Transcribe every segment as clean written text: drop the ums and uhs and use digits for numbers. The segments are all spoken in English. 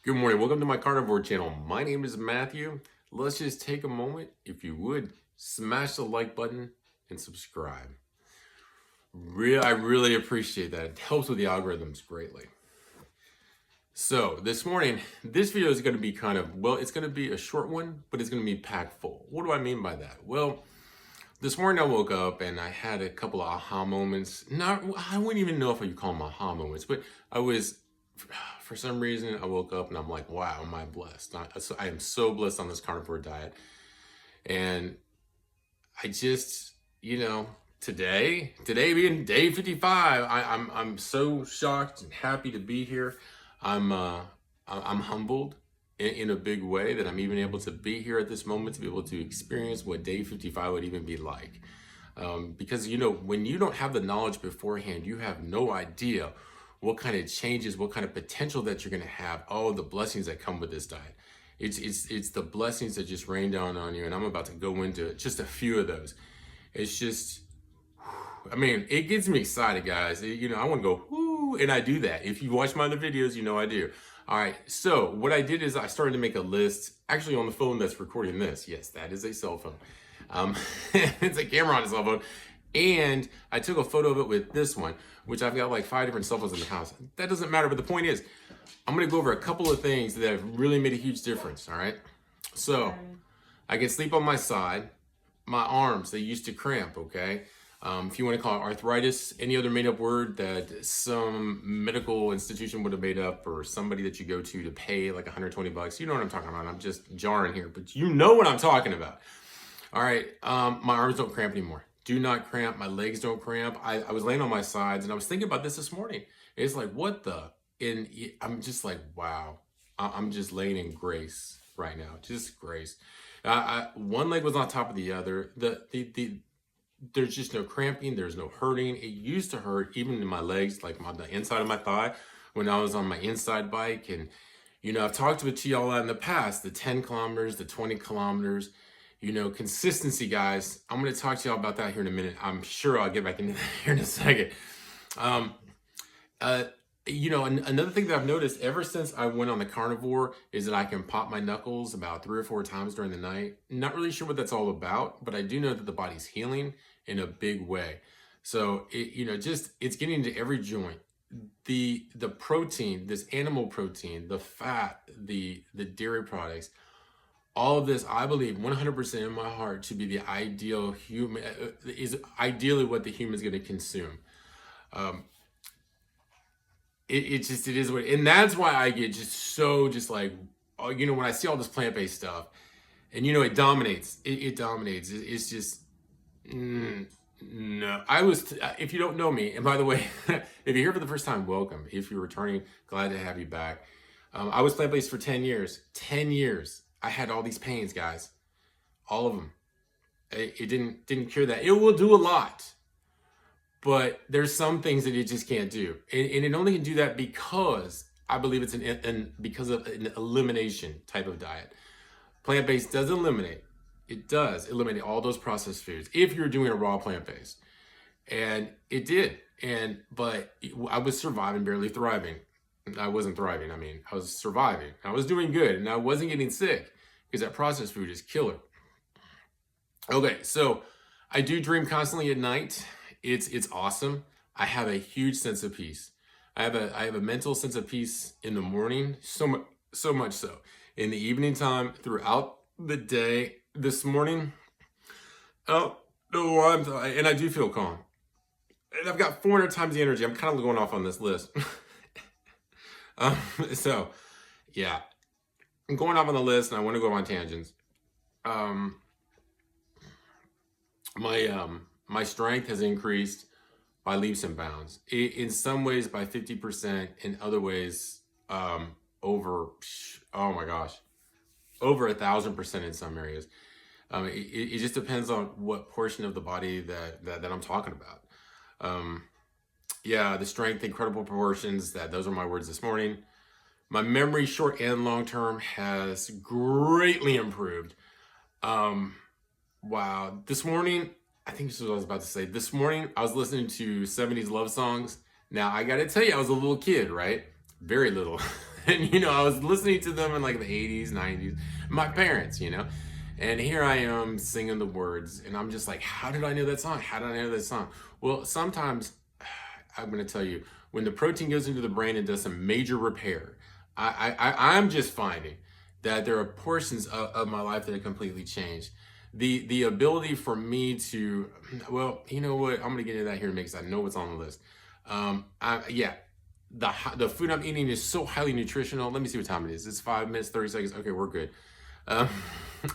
Good morning. Welcome to my Carnivore channel. My name is Matthew. Let's just take a moment, if you would, smash the like button and subscribe. I really appreciate that. It helps with the algorithms greatly. So this morning, this video is going to be it's going to be a short one, but it's going to be packed full. What do I mean by that? Well, this morning I woke up and I had a couple of aha moments. I wouldn't even know if you call them aha moments, but for some reason, I woke up and I'm like, wow, am I blessed? I am so blessed on this carnivore diet. And I just, today being day 55, I'm so shocked and happy to be here. I'm humbled in a big way that I'm even able to be here at this moment, to be able to experience what day 55 would even be like. Because, when you don't have the knowledge beforehand, you have no idea what kind of changes, what kind of potential that you're going to have, all the blessings that come with this diet. It's the blessings that just rain down on you, and I'm about to go into just a few of those. It's just, it gets me excited, guys. I want to go, whoo, and I do that. If you watch my other videos, I do. All right, so what I did is I started to make a list, actually on the phone that's recording this. Yes, that is a cell phone. It's a camera on a cell phone. And I took a photo of it with this one, which I've got like 5 different cell phones in the house. That doesn't matter, but the point is, I'm going to go over a couple of things that have really made a huge difference, all right? So, I can sleep on my side. My arms, they used to cramp, okay? If you want to call it arthritis, any other made-up word that some medical institution would have made up, or somebody that you go to pay like $120, you know what I'm talking about. I'm just jarring here, but you know what I'm talking about. All right, my arms don't cramp anymore. Do not cramp. My legs don't cramp. I was laying on my sides and I was thinking about this morning. It's like, what the? And I'm just like, wow. I'm just laying in grace right now. Just grace. One leg was on top of the other. There's just no cramping. There's no hurting. It used to hurt even in my legs, like the inside of my thigh when I was on my inside bike. And, I've talked to y'all in the past, the 10 kilometers, the 20 kilometers. Consistency, guys. I'm going to talk to y'all about that here in a minute. I'm sure I'll get back into that here in a second. Another thing that I've noticed ever since I went on the carnivore is that I can pop my knuckles about 3 or 4 times during the night. Not really sure what that's all about, but I do know that the body's healing in a big way. So, it's getting into every joint. The protein, this animal protein, the fat, the dairy products, all of this, I believe 100% in my heart to be the ideal human, is ideally what the human's going to consume. It is what, and that's why I get when I see all this plant-based stuff, and it dominates. It dominates. It's just, no. If you don't know me, and by the way, if you're here for the first time, welcome. If you're returning, glad to have you back. I was plant-based for 10 years. 10 years. I had all these pains, guys. All of them. It didn't cure that. It will do a lot. But there's some things that it just can't do. And it only can do that because I believe it's because of an elimination type of diet. Plant-based does eliminate. It does eliminate all those processed foods if you're doing a raw plant-based. And it did. But I was surviving, barely thriving. I wasn't thriving. I was surviving. I was doing good, and I wasn't getting sick because that processed food is killer. Okay, so I do dream constantly at night. It's awesome. I have a huge sense of peace. I have a mental sense of peace in the morning, so much so. In the evening time, throughout the day. This morning, and I do feel calm. And I've got 400 times the energy. I'm kind of going off on this list. So, yeah, I'm going off on the list, and I want to go on tangents. My strength has increased by leaps and bounds. In some ways by 50%, in other ways, over 1,000% in some areas. It just depends on what portion of the body that I'm talking about. The strength, incredible proportions, those are my words this morning. My memory, short and long term, has greatly improved. Wow. This morning, I think this is what I was about to say. This morning, I was listening to 70s love songs. Now, I got to tell you, I was a little kid, right? Very little. And, you know, I was listening to them in like the 80s, 90s, my parents, you know, and here I am singing the words, and I'm just like, how did I know that song? How did I know that song? Well, sometimes I'm going to tell you, when the protein goes into the brain and does some major repair, I'm just finding that there are portions of my life that have completely changed. The ability for me to, well, you know what? I'm going to get into that here because I know what's on the list. Yeah, the food I'm eating is so highly nutritional. Let me see what time it is. It's 5 minutes, 30 seconds. Okay, we're good. Um,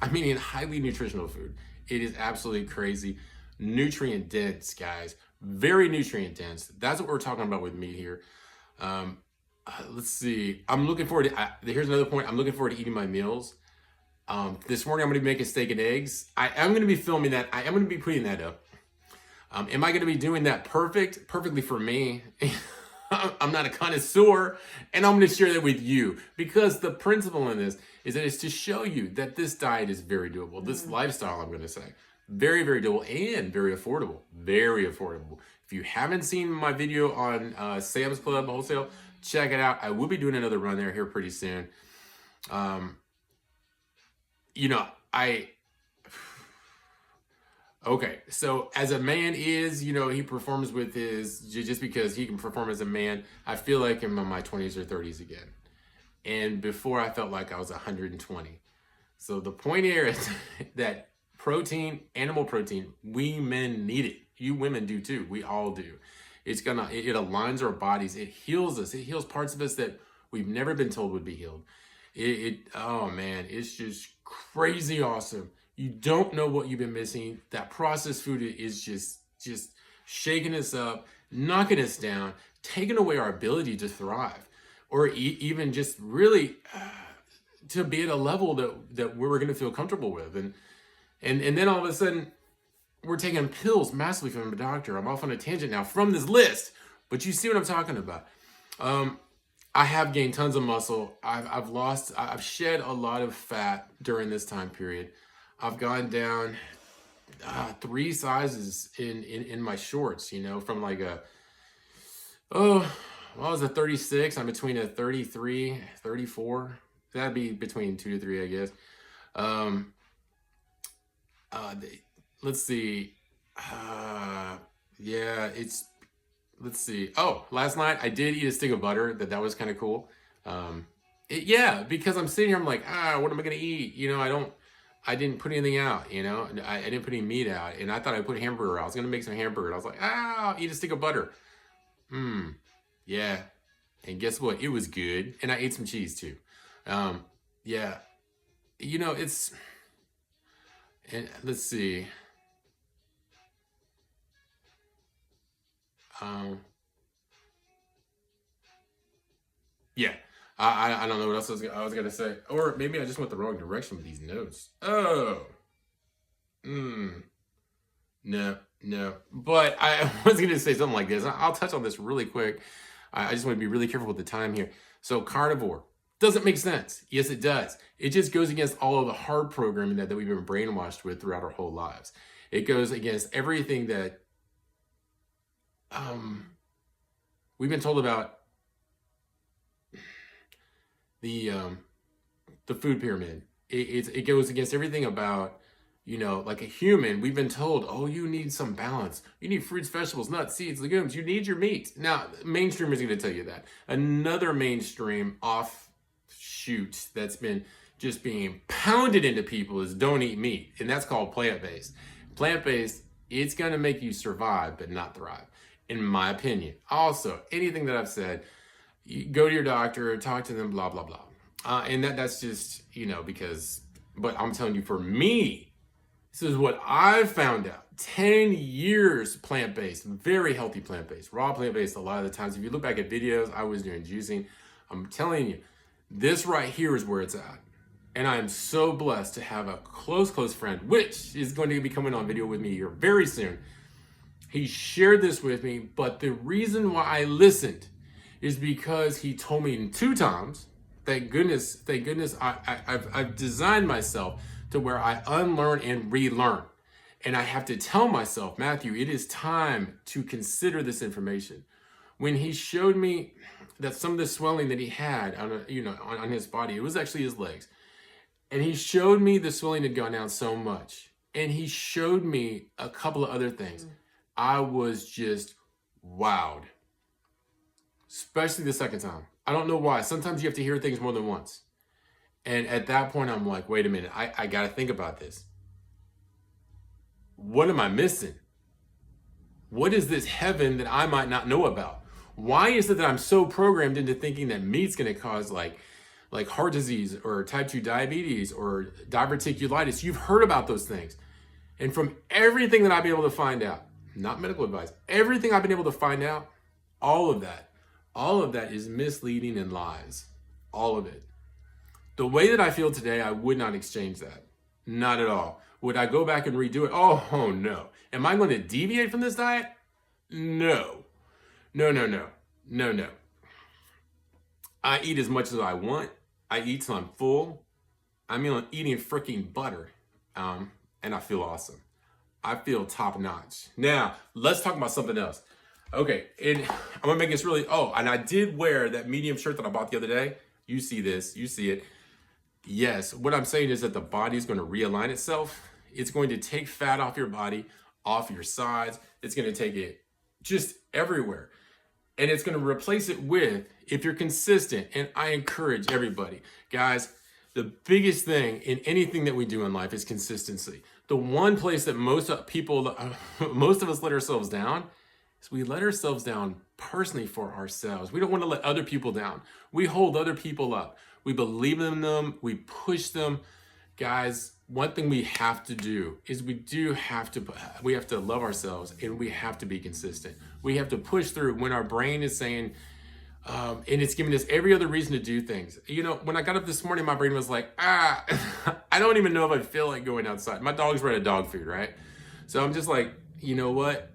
I'm eating highly nutritional food. It is absolutely crazy. Nutrient dense, guys. Very nutrient dense. That's what we're talking about with meat here. Let's see. I'm looking forward to, here's another point. I'm looking forward to eating my meals. This morning, I'm going to be making steak and eggs. I am going to be filming that. I am going to be putting that up. Am I going to be doing that perfectly for me? I'm not a connoisseur, and I'm going to share that with you, because the principle in this is that it's to show you that this diet is very doable. This lifestyle, I'm going to say, very, very doable and very affordable. Very affordable. If you haven't seen my video on Sam's Club Wholesale, check it out. I will be doing another run there here pretty soon. You know, okay, so as a man is, you know, he performs with his, just because he can perform as a man, I feel like I'm in my 20s or 30s again. And before, I felt like I was 120. So the point here is that protein, animal protein, we men need it. You women do too. We all do. It aligns our bodies. It heals us. It heals parts of us that we've never been told would be healed. Oh man, it's just crazy awesome. You don't know what you've been missing. That processed food is just shaking us up, knocking us down, taking away our ability to thrive, or even just really to be at a level that we're going to feel comfortable with. And then all of a sudden, we're taking pills massively from a doctor. I'm off on a tangent now from this list, but you see what I'm talking about. I have gained tons of muscle. I've shed a lot of fat during this time period. I've gone down 3 sizes in my shorts, you know, from like I was a 36. I'm between a 33, 34. That'd be between 2 to 3, I guess. Let's see. Yeah, let's see. Oh, last night I did eat a stick of butter. That was kind of cool. Yeah, because I'm sitting here, I'm like, what am I going to eat? You know, I didn't put anything out, you know, I didn't put any meat out, and I thought I'd put hamburger out. I was going to make some hamburger. I was like, I'll eat a stick of butter. Yeah. And guess what? It was good. And I ate some cheese too. Yeah. You know, and let's see. Yeah. I don't know what else I was going to say. Or maybe I just went the wrong direction with these notes. Oh. No. But I was going to say something like this. I'll touch on this really quick. I just want to be really careful with the time here. So carnivore. Doesn't make sense. Yes, it does. It just goes against all of the hard programming that we've been brainwashed with throughout our whole lives. It goes against everything that we've been told about the food pyramid. It goes against everything about, you know, like a human. We've been told, oh, you need some balance. You need fruits, vegetables, nuts, seeds, legumes. You need your meat. Now, mainstream is going to tell you that. Another mainstream offshoot that's been just being pounded into people is don't eat meat. And that's called plant-based. Plant-based, it's going to make you survive, but not thrive, in my opinion. Also, anything that I've said, you go to your doctor, talk to them, blah, blah, blah. And that's just, you know, but I'm telling you, for me, this is what I've found out. 10 years plant-based, very healthy plant-based, raw plant-based a lot of the times. If you look back at videos, I was doing juicing. I'm telling you, this right here is where it's at. And I am so blessed to have a close friend, which is going to be coming on video with me here very soon. He shared this with me, but the reason why I listened is because he told me 2 times, thank goodness, I've designed myself to where I unlearn and relearn. And I have to tell myself, Matthew, it is time to consider this information. When he showed me that some of the swelling that he had on his body, it was actually his legs. And he showed me the swelling had gone down so much. And he showed me a couple of other things. I was just wowed. Especially the second time. I don't know why. Sometimes you have to hear things more than once. And at that point, I'm like, wait a minute. I got to think about this. What am I missing? What is this heaven that I might not know about? Why is it that I'm so programmed into thinking that meat's going to cause like heart disease or type 2 diabetes or diverticulitis? You've heard about those things. And from everything that I've been able to find out, not medical advice, everything I've been able to find out, all of that is misleading and lies. All of it. The way that I feel today, I would not exchange that. Not at all. Would I go back and redo it? Oh no. Am I going to deviate from this diet? No. No. I eat as much as I want. I eat till I'm full. I'm eating freaking butter. And I feel awesome. I feel top notch. Now, let's talk about something else. Okay, and I'm gonna make this really, and I did wear that medium shirt that I bought the other day. You see this, you see it. Yes, what I'm saying is that the body is gonna realign itself. It's going to take fat off your body, off your sides. It's gonna take it just everywhere. And it's gonna replace it with, if you're consistent, and I encourage everybody, guys, the biggest thing in anything that we do in life is consistency. The one place that most of us let ourselves down is we let ourselves down personally for ourselves. We don't want to let other people down. We hold other people up. We believe in them. We push them. Guys, one thing we have to do is we have to love ourselves, and we have to be consistent. We have to push through when our brain is saying, and it's giving us every other reason to do things. You know, when I got up this morning, my brain was like, I don't even know if I feel like going outside. My dog's ready to dog food, right? So I'm just like, you know what?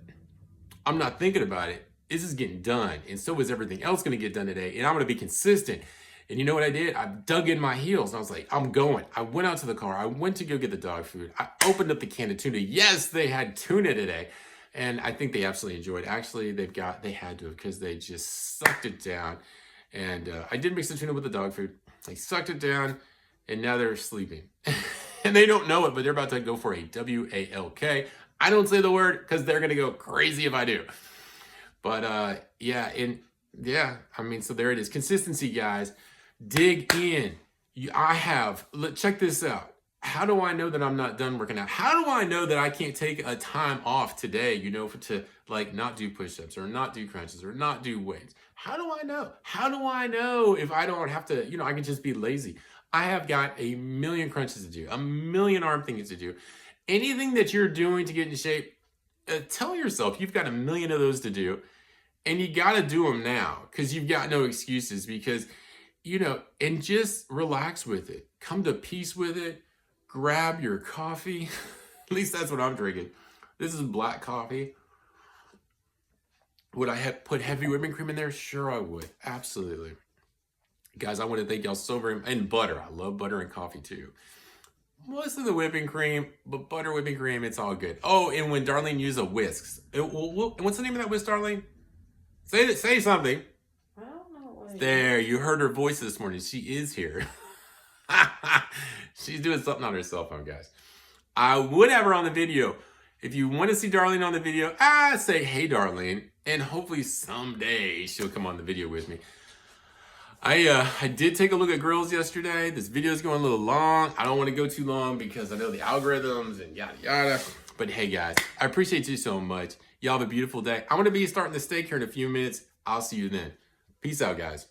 I'm not thinking about it. This is getting done. And so is everything else going to get done today. And I'm going to be consistent. And you know what I did? I dug in my heels. And I was like, I'm going. I went out to the car. I went to go get the dog food. I opened up the can of tuna. Yes, they had tuna today. And I think they absolutely enjoyed it. Actually, they had to, because they just sucked it down. And I did mix the tuna with the dog food. They sucked it down, and now they're sleeping. And they don't know it, but they're about to go for a WALK. I don't say the word because they're going to go crazy if I do. But I mean, so there it is. Consistency, guys. Dig in. Check this out. How do I know that I'm not done working out? How do I know that I can't take a time off today, to like not do push-ups or not do crunches or not do weights? How do I know? How do I know if I don't have to, I can just be lazy? I have got a million crunches to do, a million arm things to do. Anything that you're doing to get in shape, tell yourself you've got a million of those to do, and you got to do them now because you've got no excuses, because, and just relax with it. Come to peace with it. Grab your coffee. At least that's what I'm drinking. This is black coffee. Would I have put heavy whipping cream in there? Sure, I would. Absolutely. Guys, I want to thank y'all so very much. And butter. I love butter and coffee too. Most of the whipping cream, but butter whipping cream, it's all good. Oh, and when Darlene used a whisk. What's the name of that whisk, Darlene? Say something. I don't know. There, you heard her voice this morning. She is here. She's doing something on her cell phone, guys. I would have her on the video. If you want to see Darlene on the video, say, hey, Darlene. And hopefully someday she'll come on the video with me. I did take a look at grills yesterday. This video is going a little long. I don't want to go too long because I know the algorithms and yada, yada. But hey, guys, I appreciate you so much. Y'all have a beautiful day. I'm going to be starting the steak here in a few minutes. I'll see you then. Peace out, guys.